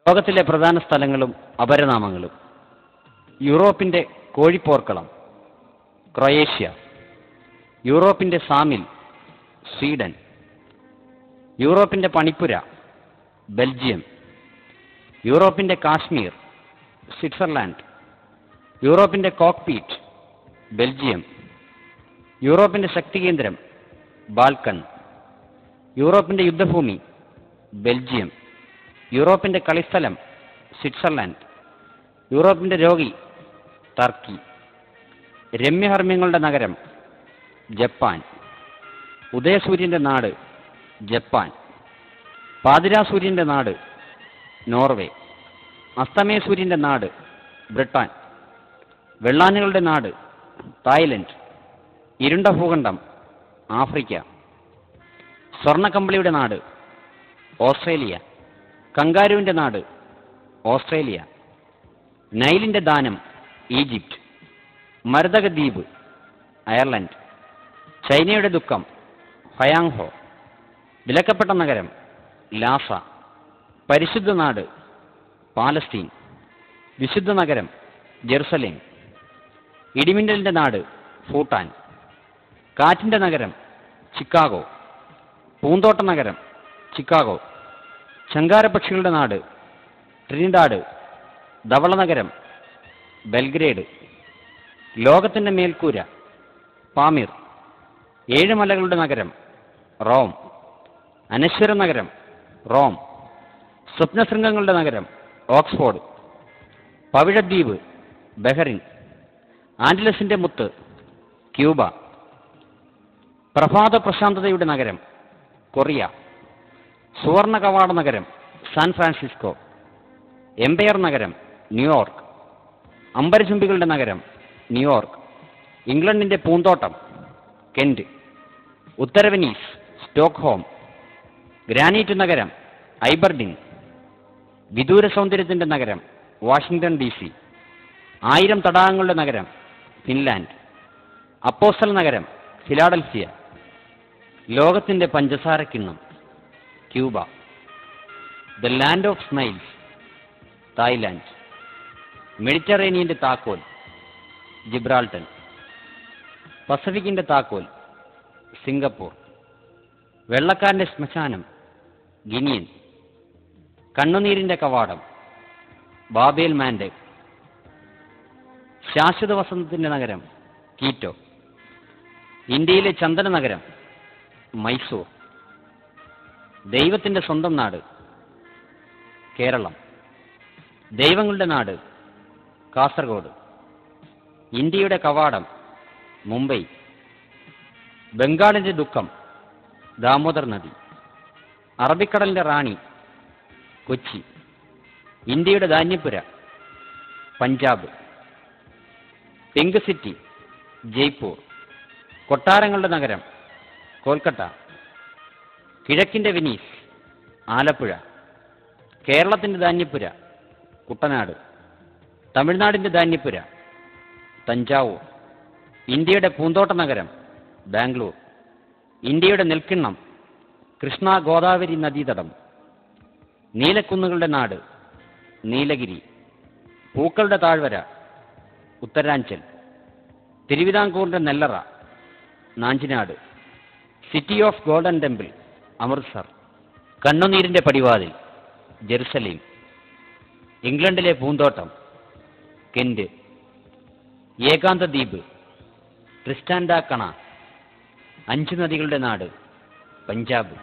ലോകത്തിലെ പ്രധാന സ്ഥലങ്ങളും അപരനാമങ്ങളും. യൂറോപ്പിൻ്റെ കോഴിപ്പോർക്കളം ക്രൊയേഷ്യ, യൂറോപ്പിൻ്റെ സാമിൽ സ്വീഡൻ, യൂറോപ്പിൻ്റെ പണിപ്പുര ബെൽജിയം, യൂറോപ്പിൻ്റെ കാശ്മീർ സ്വിറ്റ്സർലാൻഡ്, യൂറോപ്പിൻ്റെ കോക്ക്പീറ്റ് ബെൽജിയം, യൂറോപ്പിൻ്റെ ശക്തികേന്ദ്രം ബാൽക്കൺ, യൂറോപ്പിൻ്റെ യുദ്ധഭൂമി ബെൽജിയം, യൂറോപ്പിൻ്റെ കളിസ്ഥലം സ്വിറ്റ്സർലാൻഡ്, യൂറോപ്പിൻ്റെ രോഗി ടർക്കി, രമ്യഹർമ്മ്യങ്ങളുടെ നഗരം ജപ്പാൻ, ഉദയസൂര്യൻ്റെ നാട് ജപ്പാൻ, പാതിരാസൂര്യൻ്റെ നാട് നോർവേ, അസ്തമയസൂര്യൻ്റെ നാട് ബ്രിട്ടൻ, വെള്ളാനുകളുടെ നാട് തായ്ലൻഡ്, ഇരുണ്ട ഭൂഖണ്ഡം ആഫ്രിക്ക, സ്വർണ്ണക്കമ്പിളിയുടെ നാട് ഓസ്ട്രേലിയ, കങ്കാരുവിൻ്റെ നാട് ഓസ്ട്രേലിയ, നൈലിൻ്റെ ദാനം ഈജിപ്റ്റ്, മരതക ദ്വീപ് അയർലൻഡ്, ചൈനയുടെ ദുഃഖം ഹയാങ്ഹോ, വിലക്കപ്പെട്ട നഗരം ലാസ, പരിശുദ്ധ നാട് പാലസ്തീൻ, വിശുദ്ധ നഗരം ജെറുസലേം, ഇടിമിന്നലിൻ്റെ നാട് ഭൂട്ടാൻ, കാറ്റിൻ്റെ നഗരം ചിക്കാഗോ, പൂന്തോട്ട നഗരം ചിക്കാഗോ, ശങ്കാരപക്ഷികളുടെ നാട് ട്രിനിഡാഡ്, ധവള നഗരം ബെൽഗ്രേഡ്, ലോകത്തിൻ്റെ മേൽക്കൂര പാമിർ, ഏഴുമലകളുടെ നഗരം റോം, അനശ്വര നഗരം റോം, സ്വപ്നശൃംഗങ്ങളുടെ നഗരം ഓക്സ്ഫോർഡ്, പവിഴദ്വീപ് ബഹറിൻ, ആൻഡലസിൻ്റെ മുത്ത് ക്യൂബ, പ്രഭാത പ്രശാന്തതയുടെ നഗരം കൊറിയ, സുവർണ കവാട നഗരം സാൻ ഫ്രാൻസിസ്കോ, എംപയർ നഗരം ന്യൂയോർക്ക്, അമ്പരചുംബികളുടെ നഗരം ന്യൂയോർക്ക്, ഇംഗ്ലണ്ടിൻ്റെ പൂന്തോട്ടം കെന്റ്, ഉത്തര വെനീസ് സ്റ്റോക്ക്ഹോം, ഗ്രാനൈറ്റ് നഗരം ഐബർഡിൻ, വിദൂര സൗന്ദര്യത്തിൻ്റെ നഗരം വാഷിംഗ്ടൺ DC, 1000 തടാകങ്ങളുടെ നഗരം ഫിൻലാൻഡ്, അപ്പോസ്റ്റൽ നഗരം ഫിലാഡൽഫിയ, ലോകത്തിൻ്റെ പഞ്ചസാരക്കിണ്ണം Cuba, the land of smiles Thailand, മെഡിറ്ററേനിയൻ്റെ താക്കോൽ ജിബ്രാൾട്ടർ, പസഫിക്കിൻ്റെ താക്കോൽ സിംഗപ്പൂർ, വെള്ളക്കാരൻ്റെ ശ്മശാനം ഗിനിയൻ, കണ്ണുനീരിൻ്റെ കവാടം ബാബേൽ മാൻഡേബ്, ശാശ്വത വസന്തത്തിൻ്റെ നഗരം കീറ്റോ, ഇന്ത്യയിലെ ചന്ദന നഗരം മൈസൂർ, ദൈവത്തിൻ്റെ സ്വന്തം നാട് കേരളം, ദൈവങ്ങളുടെ നാട് കാസർഗോഡ്, ഇന്ത്യയുടെ കവാടം മുംബൈ, ബംഗാളിൻ്റെ ദുഃഖം ദാമോദർ നദി, അറബിക്കടലിൻ്റെ റാണി കൊച്ചി, ഇന്ത്യയുടെ ധാന്യപ്പുര പഞ്ചാബ്, പിങ്ക് സിറ്റി ജയ്പൂർ, കൊട്ടാരങ്ങളുടെ നഗരം കൊൽക്കത്ത, കിഴക്കിൻ്റെ വെനീസ് ആലപ്പുഴ, കേരളത്തിൻ്റെ ധാന്യപ്പുര കുട്ടനാട്, തമിഴ്നാടിൻ്റെ ധാന്യപ്പുര തഞ്ചാവൂർ, ഇന്ത്യയുടെ പൂന്തോട്ട നഗരം ബാംഗ്ലൂർ, ഇന്ത്യയുടെ നെൽക്കിണ്ണം കൃഷ്ണ ഗോദാവരി നദീതടം, നീലക്കുന്നുകളുടെ നാട് നീലഗിരി, പൂക്കളുടെ താഴ്വര ഉത്തരാഞ്ചൽ, തിരുവിതാംകൂറിൻ്റെ നെല്ലറ Nanjinad, city of golden temple Amritsar, കണ്ണുനീരിൻ്റെ പടിവാതിൽ ജെറുസലേം, ഇംഗ്ലണ്ടിലെ പൂന്തോട്ടം കെന്റ്, ഏകാന്ത ദ്വീപ് ട്രിസ്റ്റാൻ ഡ കണ, 5 നദികളുടെ നാട് പഞ്ചാബ്.